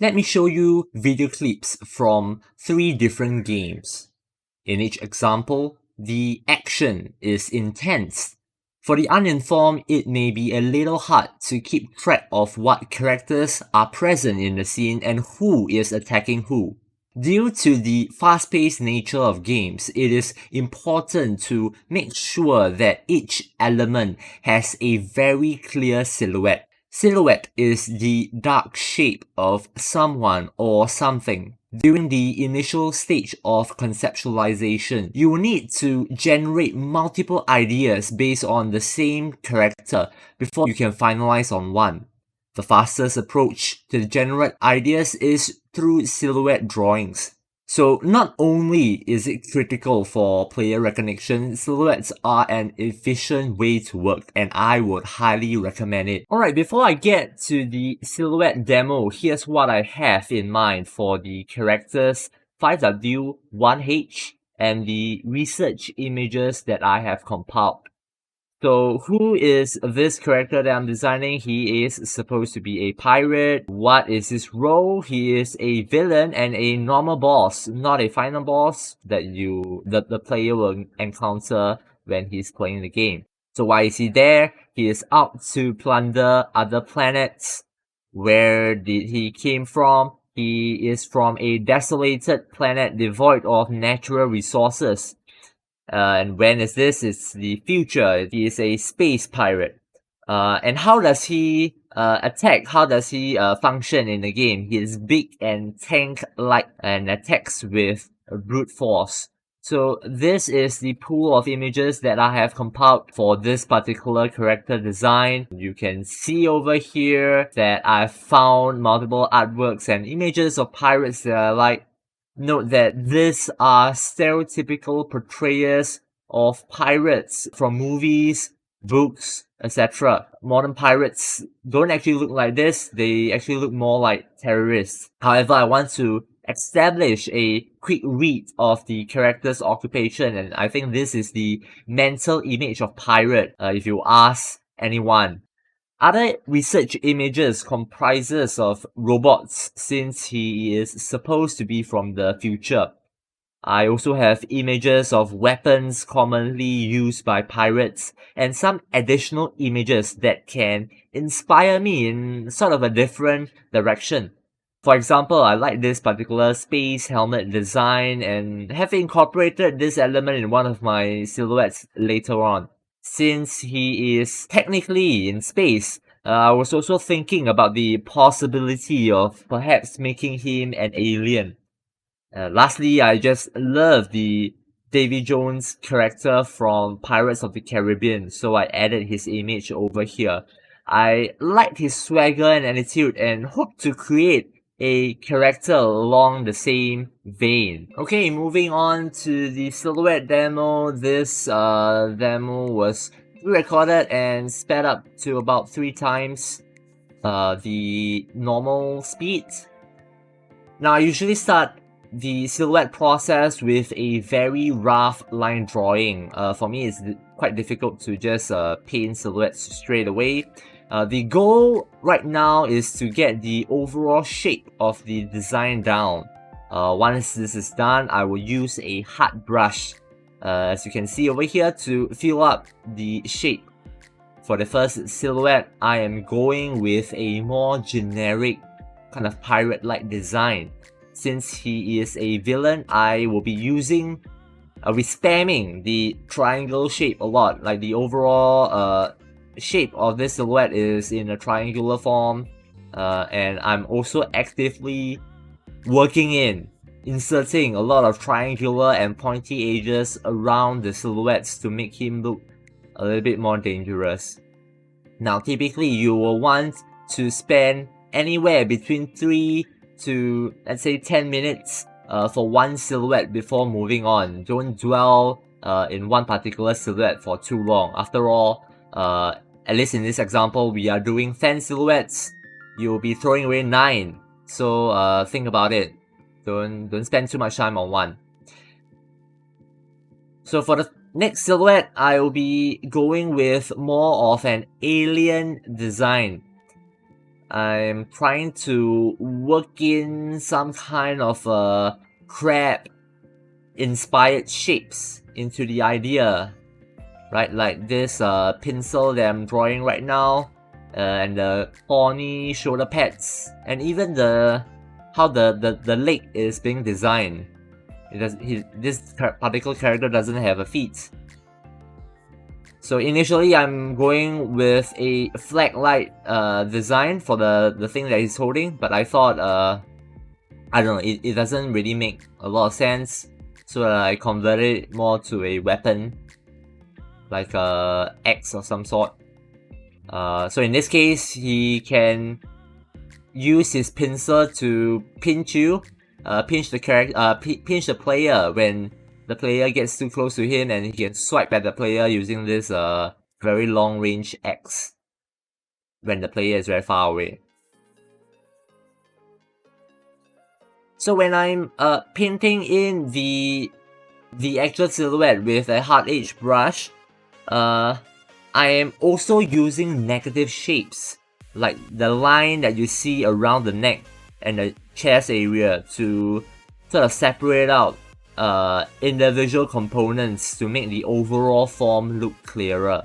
Let me show you video clips from 3 different games. In each example, the action is intense. For the uninformed, it may be a little hard to keep track of what characters are present in the scene and who is attacking who. Due to the fast-paced nature of games, it is important to make sure that each element has a very clear silhouette. Silhouette is the dark shape of someone or something. During the initial stage of conceptualization, you will need to generate multiple ideas based on the same character before you can finalize on one. The fastest approach to generate ideas is through silhouette drawings. So not only is it critical for player recognition, silhouettes are an efficient way to work and I would highly recommend it. Alright, before I get to the silhouette demo, here's what I have in mind for the characters 5W1H and the research images that I have compiled. So who is this character that I'm designing? He is supposed to be a pirate. What is his role? He is a villain and a normal boss, not a final boss that the player will encounter when he's playing the game. So why is he there? He is out to plunder other planets. Where did he came from? He is from a desolated planet devoid of natural resources. And when is this? It's the future. He is a space pirate. And how does he attack? How does he function in the game? He is big and tank-like and attacks with brute force. So this is the pool of images that I have compiled for this particular character design. You can see over here that I've found multiple artworks and images of pirates that I like. Note that these are stereotypical portrayals of pirates from movies, books, etc. Modern pirates don't actually look like this, they actually look more like terrorists. However, I want to establish a quick read of the character's occupation, and I think this is the mental image of pirate, if you ask anyone. Other research images comprises of robots since he is supposed to be from the future. I also have images of weapons commonly used by pirates and some additional images that can inspire me in sort of a different direction. For example, I like this particular space helmet design and have incorporated this element in one of my silhouettes later on. Since he is technically in space, I was also thinking about the possibility of perhaps making him an alien. Lastly, I just love the Davy Jones character from Pirates of the Caribbean, so I added his image over here. I liked his swagger and attitude and hope to create a character along the same vein. Okay, moving on to the silhouette demo. This demo was recorded and sped up to about 3 times the normal speed. Now, I usually start the silhouette process with a very rough line drawing. For me, it's quite difficult to just paint silhouettes straight away. The goal right now is to get the overall shape of the design down. Once this is done, I will use a hard brush, as you can see over here, to fill up the shape. For the first silhouette, I am going with a more generic kind of pirate-like design. Since he is a villain, I will be using, spamming the triangle shape a lot. Like the overall shape of this silhouette is in a triangular form, and I'm also actively inserting a lot of triangular and pointy edges around the silhouettes to make him look a little bit more dangerous. Now, typically you will want to spend anywhere between 3 to, let's say, 10 minutes for one silhouette before moving on. Don't dwell in one particular silhouette for too long. After all, at least in this example, we are doing 10 silhouettes. You'll be throwing away 9. So think about it. Don't spend too much time on one. So for the next silhouette, I will be going with more of an alien design. I'm trying to work in some kind of crab inspired shapes into the idea, right? Like this pencil that I'm drawing right now, and the horny shoulder pads, and even how the leg is being designed. This particular character doesn't have a feet. So initially I'm going with a flag-like design for the thing that he's holding, but I thought I don't know, it doesn't really make a lot of sense, so I converted it more to a weapon, like a axe of some sort. So in this case, he can use his pincer to pinch the player when the player gets too close to him, and he can swipe at the player using this very long range axe when the player is very far away. So when I'm painting in the actual silhouette with a hard edge brush, I am also using negative shapes, like the line that you see around the neck and the chest area, to sort of separate out individual components to make the overall form look clearer.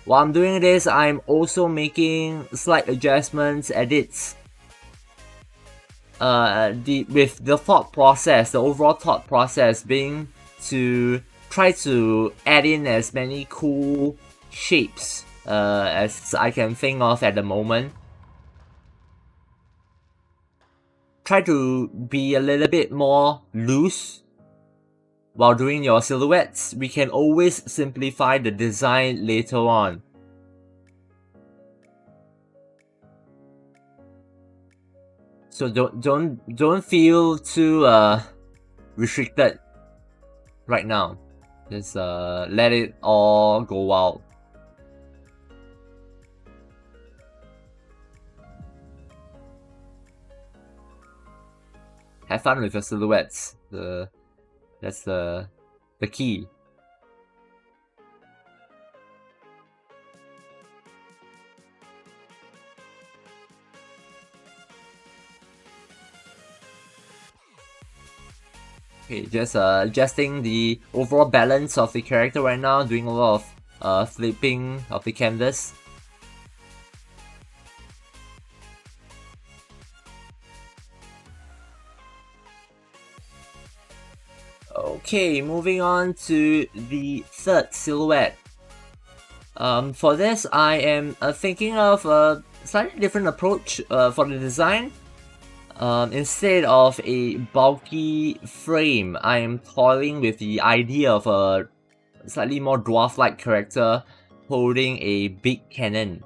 While I'm doing this, I'm also making slight adjustments, edits, with the thought process, the overall thought process being to try to add in as many cool shapes as I can think of at the moment. Try to be a little bit more loose while doing your silhouettes. We can always simplify the design later on. So don't feel too restricted right now. Just let it all go wild. Have fun with your silhouettes. That's the key. Okay, just adjusting the overall balance of the character right now, doing a lot of flipping of the canvas. Okay, moving on to the third silhouette. For this, I am thinking of a slightly different approach for the design. Instead of a bulky frame, I am toying with the idea of a slightly more dwarf-like character holding a big cannon.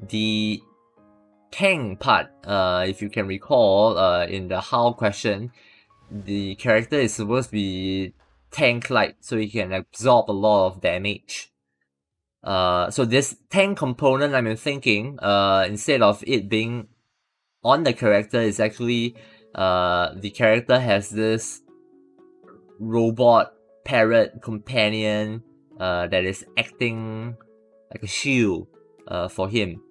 The tank part, if you can recall, in the how question, the character is supposed to be tank-like, so he can absorb a lot of damage. So this tank component, I'm thinking, instead of it being on the character, is actually the character has this robot parrot companion that is acting like a shield for him.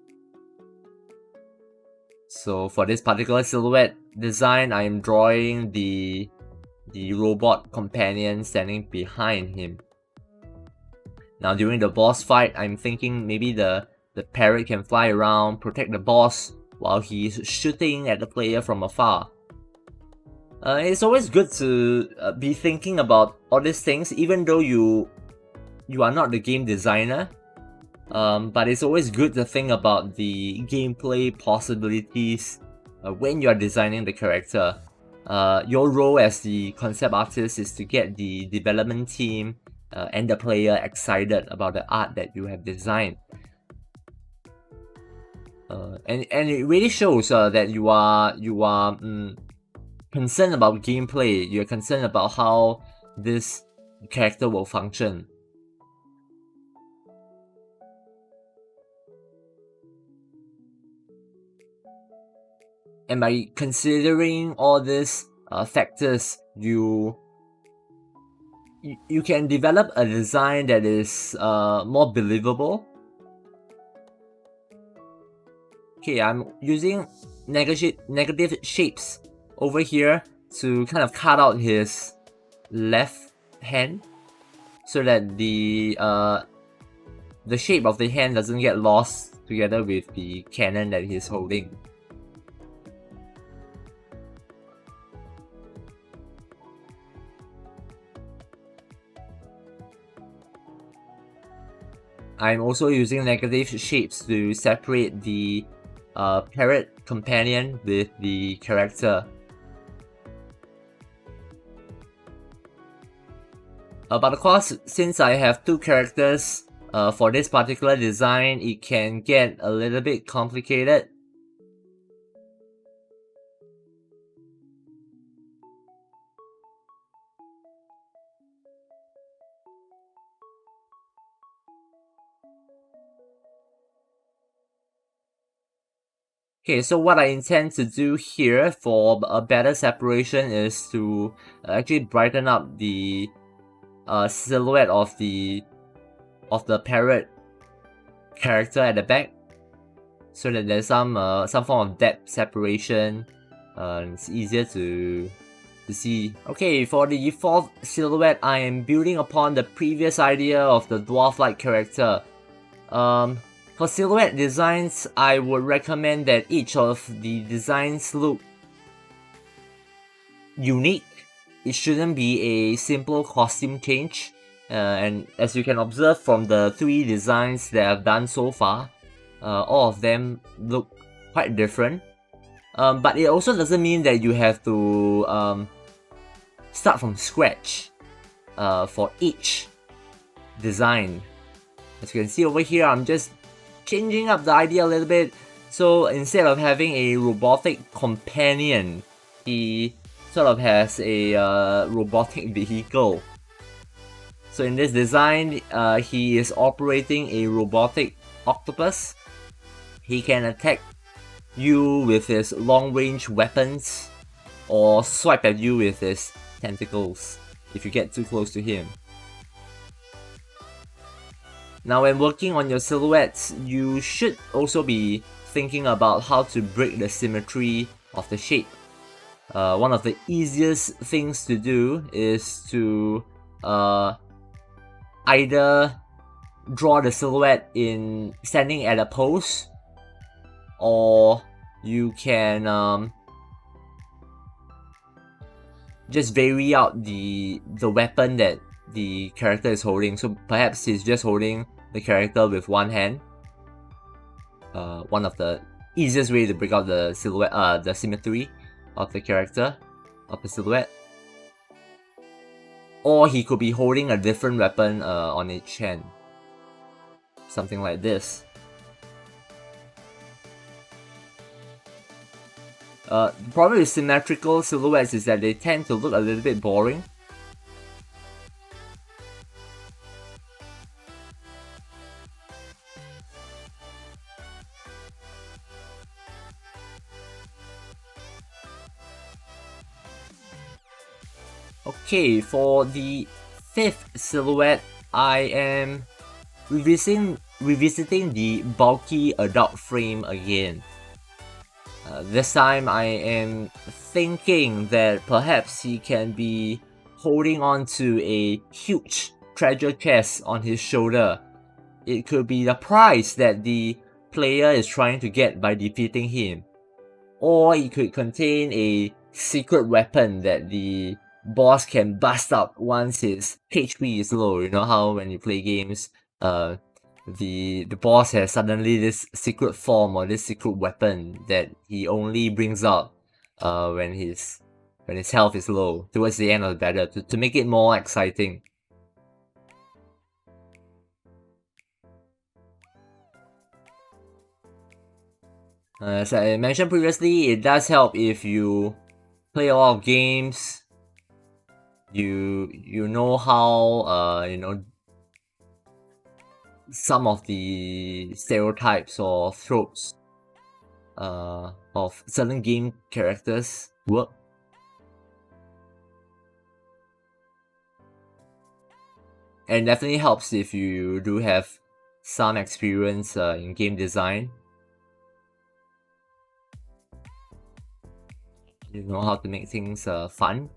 So for this particular silhouette design, I am drawing the robot companion standing behind him. Now during the boss fight, I'm thinking maybe the parrot can fly around, protect the boss while he's shooting at the player from afar. It's always good to be thinking about all these things, even though you are not the game designer. But it's always good to think about the gameplay possibilities when you are designing the character. Your role as the concept artist is to get the development team and the player excited about the art that you have designed. And it really shows that you are concerned about gameplay. You're concerned about how this character will function. And by considering all these factors, you can develop a design that is more believable. Okay, I'm using negative shapes over here to kind of cut out his left hand so that the shape of the hand doesn't get lost together with the cannon that he's holding. I'm also using negative shapes to separate the parrot companion with the character. But of course, since I have two characters for this particular design, it can get a little bit complicated. Okay, so what I intend to do here for a better separation is to actually brighten up the silhouette of the parrot character at the back, so that there's some form of depth separation. It's easier to see. Okay, for the fourth silhouette, I am building upon the previous idea of the dwarf-like character. For silhouette designs, I would recommend that each of the designs look unique. It shouldn't be a simple costume change. And as you can observe from the three designs that I've done so far, all of them look quite different. But it also doesn't mean that you have to start from scratch for each design. As you can see over here, I'm just changing up the idea a little bit. So instead of having a robotic companion, he sort of has a robotic vehicle. So in this design, he is operating a robotic octopus. He can attack you with his long-range weapons or swipe at you with his tentacles if you get too close to him. Now when working on your silhouettes, you should also be thinking about how to break the symmetry of the shape. One of the easiest things to do is to either draw the silhouette in standing at a pose, or you can just vary out the weapon that the character is holding. So perhaps he's just holding the character with one hand. One of the easiest way to break out the silhouette, the symmetry of the character, of the silhouette. Or he could be holding a different weapon on each hand. Something like this. The problem with symmetrical silhouettes is that they tend to look a little bit boring. Okay, for the fifth silhouette, I am revisiting the bulky adult frame again. This time I am thinking that perhaps he can be holding on to a huge treasure chest on his shoulder. It could be the prize that the player is trying to get by defeating him. Or it could contain a secret weapon that the boss can bust up once his HP is low. You know how when you play games, the boss has suddenly this secret form or this secret weapon that he only brings out when his health is low towards the end of the battle to make it more exciting. As I mentioned previously, it does help if you play a lot of games. You know how some of the stereotypes or tropes of certain game characters work. And definitely helps if you do have some experience in game design. you know how to make things fun.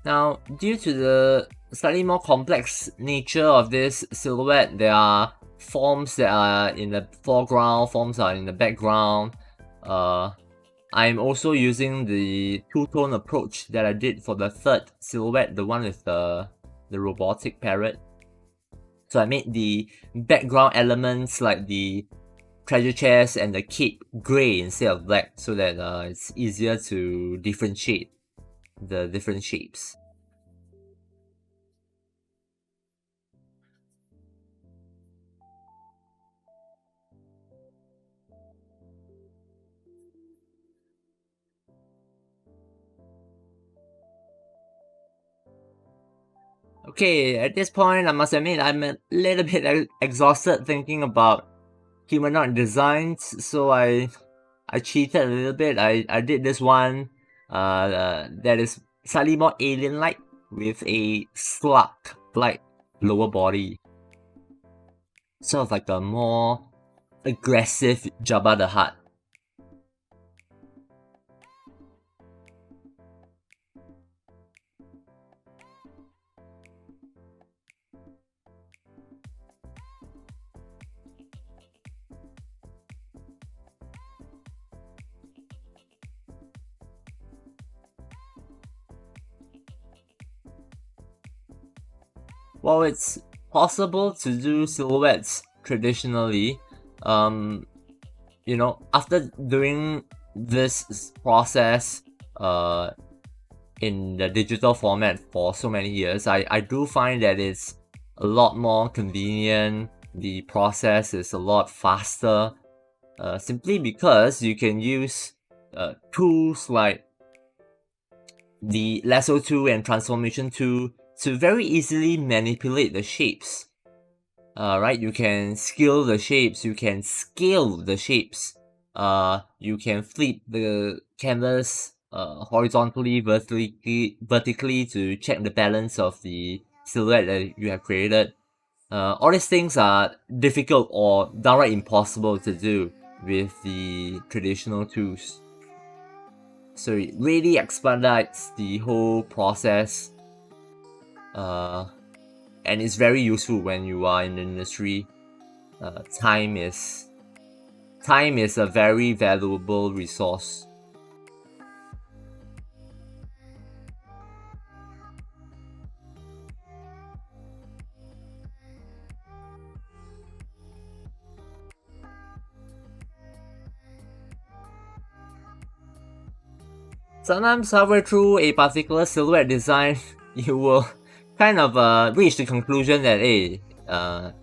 Now, due to the slightly more complex nature of this silhouette, there are forms that are in the foreground, forms are in the background. I'm also using the two-tone approach that I did for the third silhouette, the one with the robotic parrot. So I made the background elements like the treasure chest and the cape grey instead of black, so that it's easier to differentiate the different shapes. Okay, at this point, I must admit I'm a little bit exhausted thinking about humanoid designs, so I cheated a little bit. I did this one that is slightly more alien-like with a slug-like lower body. Sort of like a more aggressive Jabba the Hutt. While it's possible to do silhouettes traditionally, you know, after doing this process in the digital format for so many years, I do find that it's a lot more convenient. The process is a lot faster, simply because you can use tools like the lasso tool and transformation tool to very easily manipulate the shapes. Right, you can scale the shapes, you can scale the shapes, you can flip the canvas horizontally, vertically to check the balance of the silhouette that you have created. All these things are difficult or downright impossible to do with the traditional tools. So it really expedites the whole process, and it's very useful when you are in the industry. Time is a very valuable resource. Sometimes halfway through a particular silhouette design, you will kind of reach the conclusion that, hey,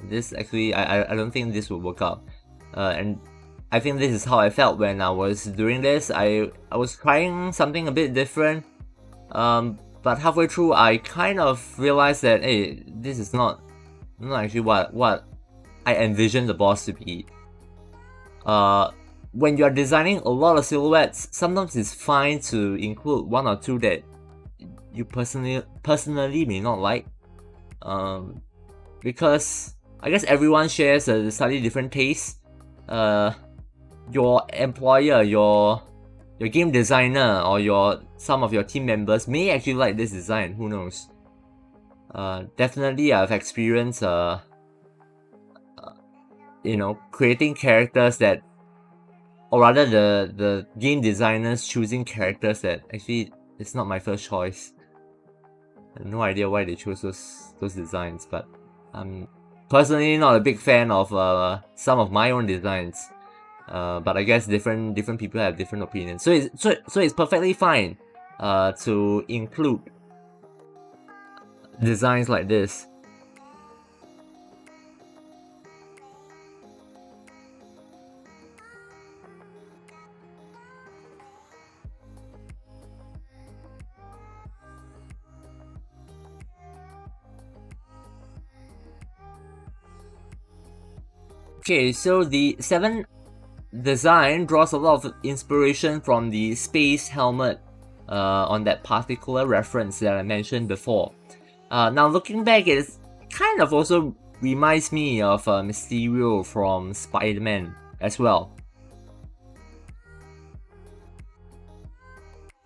this actually, I don't think this will work out. And I think this is how I felt when I was doing this. I was trying something a bit different, but halfway through I kind of realized that, hey, this is not actually what I envisioned the boss to be. When you're designing a lot of silhouettes, sometimes it's fine to include one or two that you personally may not like, because I guess everyone shares a slightly different taste. Your employer, your game designer, or some of your team members may actually like this design. Who knows? Definitely, I've experienced you know, creating characters that, or rather the game designers choosing characters that actually it's not my first choice. I have no idea why they chose those designs, but I'm personally not a big fan of some of my own designs. But I guess different people have different opinions. So it's perfectly fine to include designs like this. Okay, so the design draws a lot of inspiration from the space helmet on that particular reference that I mentioned before. Now looking back, it kind of also reminds me of Mysterio from Spider-Man as well.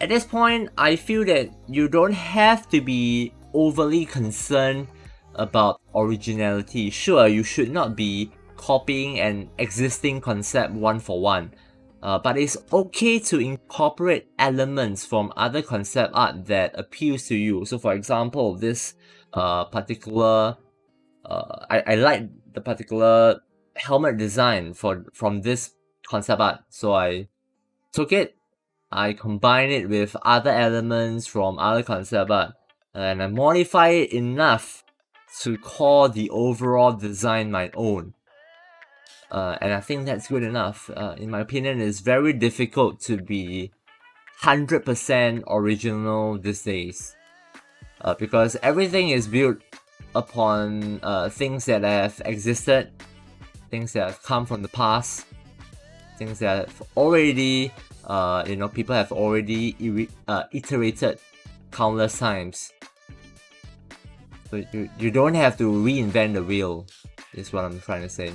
At this point, I feel that you don't have to be overly concerned about originality. Sure, you should not be copying an existing concept one for one, but it's okay to incorporate elements from other concept art that appeals to you. So for example, this particular I like the particular helmet design from this concept art, so I took it, I combined it with other elements from other concept art, and I modified it enough to call the overall design my own. And I think that's good enough. In my opinion, it's very difficult to be 100% original these days, because everything is built upon things that have existed, things that have come from the past, things that have already, people have already iterated countless times. So you don't have to reinvent the wheel, is what I'm trying to say.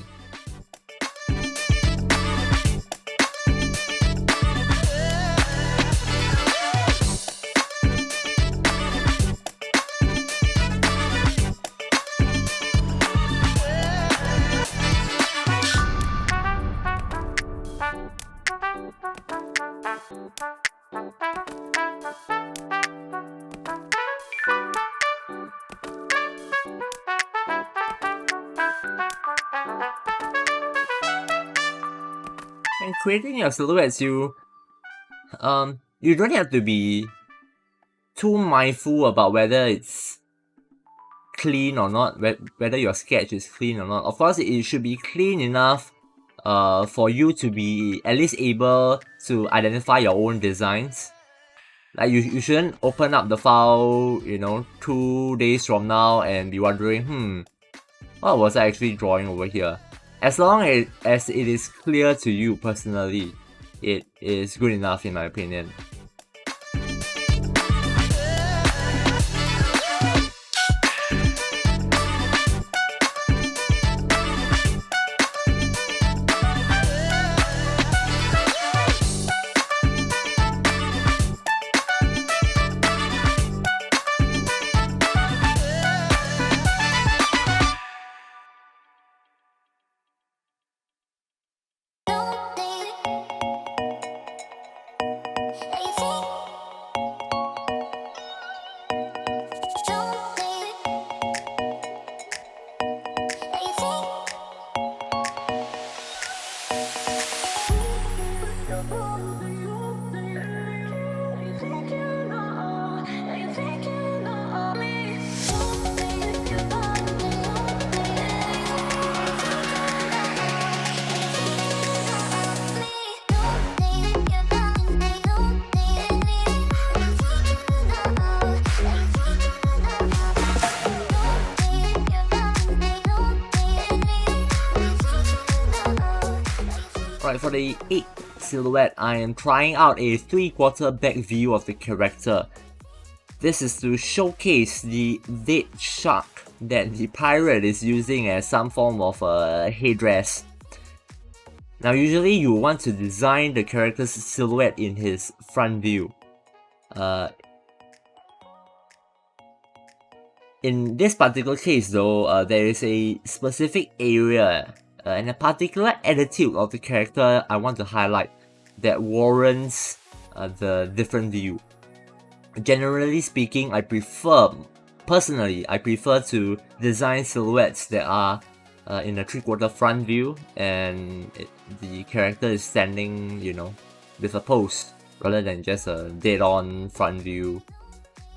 And creating your silhouettes, you don't have to be too mindful about whether it's clean or not, whether your sketch is clean or not. Of course, it should be clean enough for you to be at least able to identify your own designs. Like you shouldn't open up the file, 2 days from now and be wondering, what was I actually drawing over here? As long as it is clear to you personally, it is good enough in my opinion. Right, for the 8th silhouette, I am trying out a 3/4 back view of the character. This is to showcase the dead shark that the pirate is using as some form of a headdress. Now usually you want to design the character's silhouette in his front view. In this particular case though, there is a specific area and a particular attitude of the character I want to highlight that warrants the different view. Generally speaking, personally, I prefer to design silhouettes that are in a 3/4 front view and the character is standing, with a pose rather than just a dead-on front view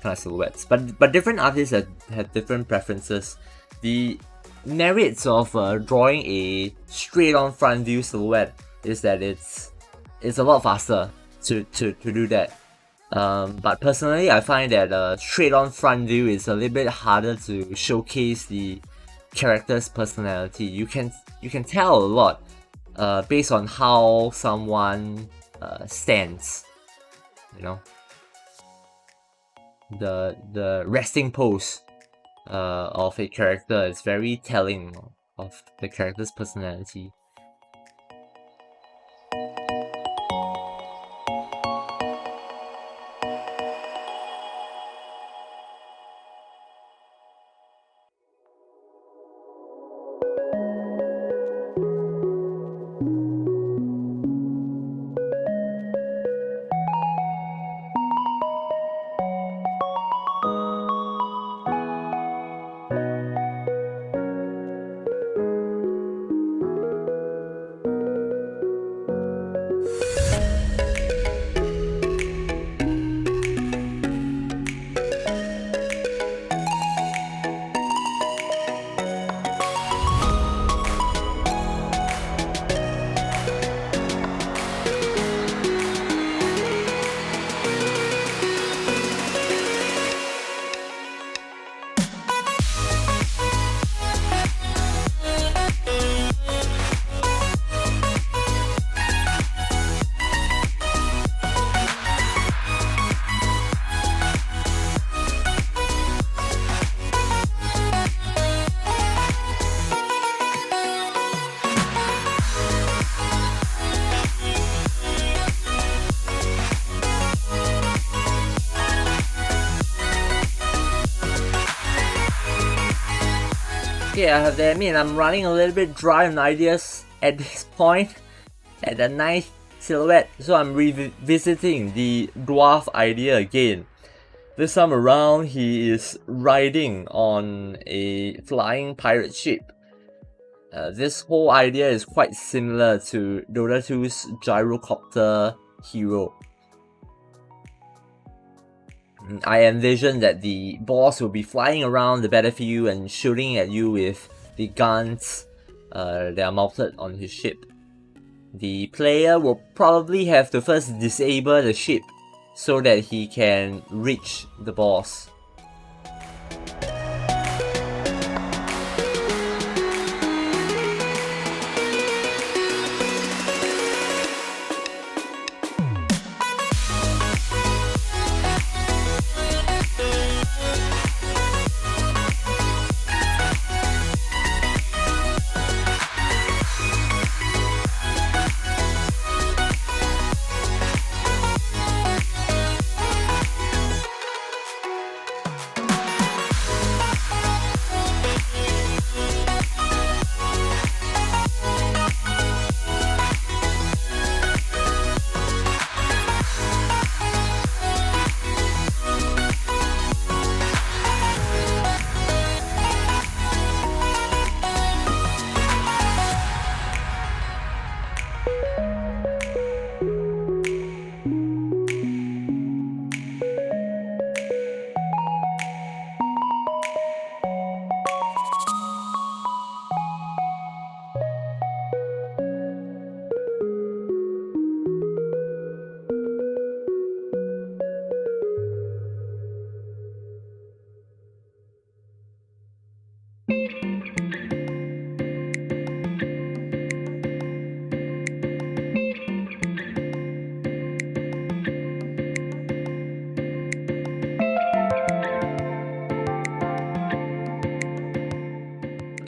kind of silhouettes. But different artists have different preferences. The merits of drawing a straight-on front view silhouette is that it's a lot faster to do that. But personally, I find that a straight-on front view is a little bit harder to showcase the character's personality. You can tell a lot based on how someone stands. You know, the resting pose of a character is very telling of the character's personality. Okay, I have to admit I'm running a little bit dry on ideas at this point. At the ninth silhouette, so I'm revisiting the dwarf idea again. This time around, he is riding on a flying pirate ship. This whole idea is quite similar to Dota 2's gyrocopter hero. I envision that the boss will be flying around the battlefield and shooting at you with the guns that are mounted on his ship. The player will probably have to first disable the ship so that he can reach the boss.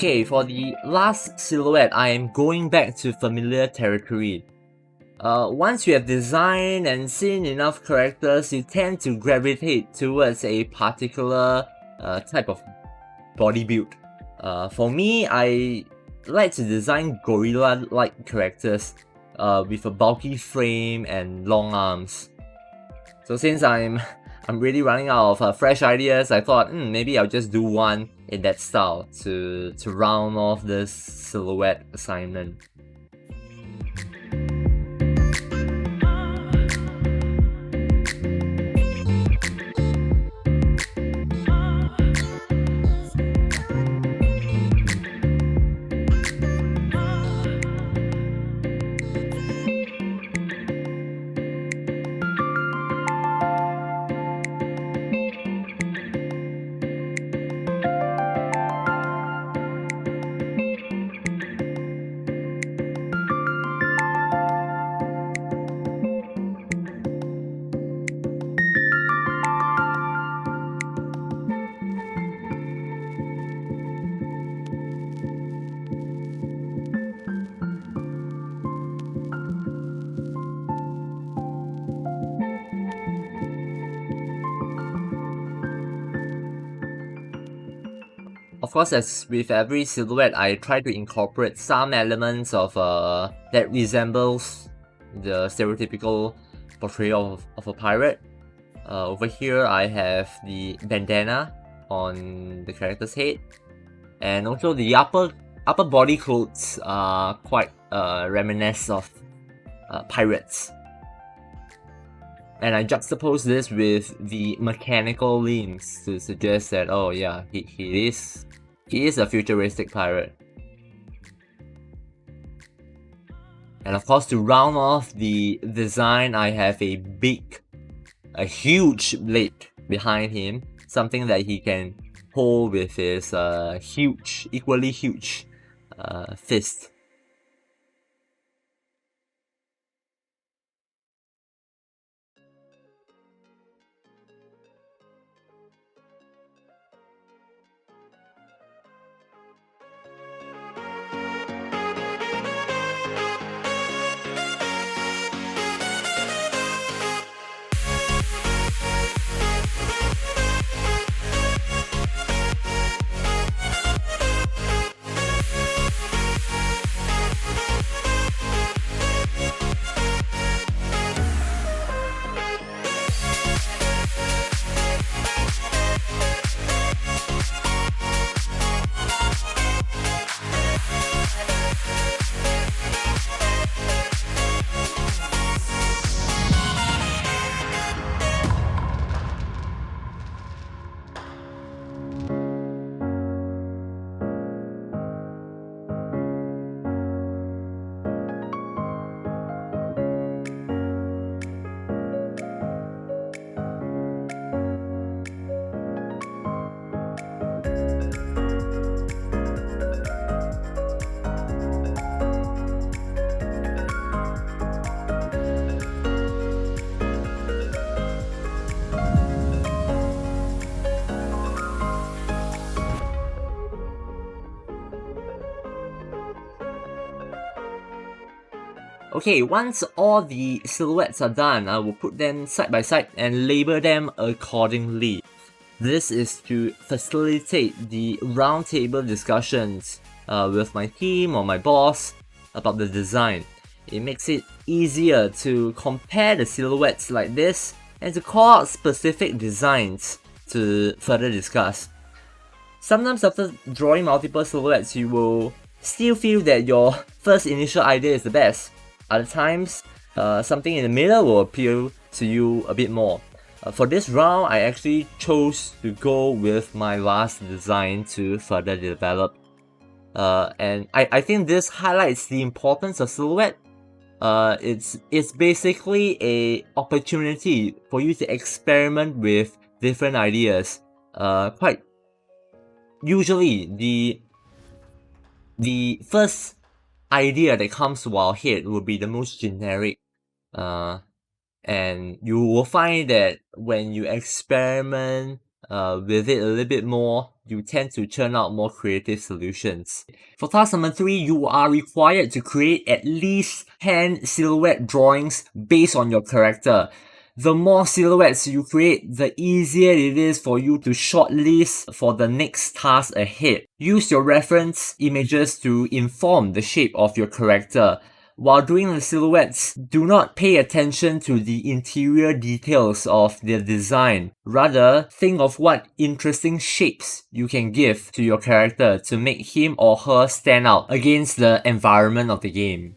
Okay, for the last silhouette, I am going back to familiar territory. Once you have designed and seen enough characters, you tend to gravitate towards a particular type of body build. For me, I like to design gorilla-like characters with a bulky frame and long arms. So since I'm really running out of fresh ideas, I thought maybe I'll just do one in that style to round off this silhouette assignment. course, as with every silhouette, I try to incorporate some elements of that resembles the stereotypical portrayal of a pirate. Over here, I have the bandana on the character's head, and also the upper body clothes are quite reminiscent of pirates. And I juxtapose this with the mechanical limbs to suggest that, oh yeah, he is a futuristic pirate. And of course, to round off the design, I have a huge blade behind him, something that he can hold with his equally huge fist. Okay, once all the silhouettes are done, I will put them side by side and label them accordingly. This is to facilitate the roundtable discussions with my team or my boss about the design. It makes it easier to compare the silhouettes like this and to call out specific designs to further discuss. Sometimes after drawing multiple silhouettes, you will still feel that your first initial idea is the best. Other times, something in the middle will appeal to you a bit more. For this round, I actually chose to go with my last design to further develop. And I think this highlights the importance of silhouette. It's basically a opportunity for you to experiment with different ideas. Quite usually, the first idea that comes to our head will be the most generic, and you will find that when you experiment with it a little bit more, you tend to churn out more creative solutions. For task number 3, you are required to create at least 10 silhouette drawings based on your character. The more silhouettes you create, the easier it is for you to shortlist for the next task ahead. Use your reference images to inform the shape of your character. While doing the silhouettes, do not pay attention to the interior details of the design. Rather, think of what interesting shapes you can give to your character to make him or her stand out against the environment of the game.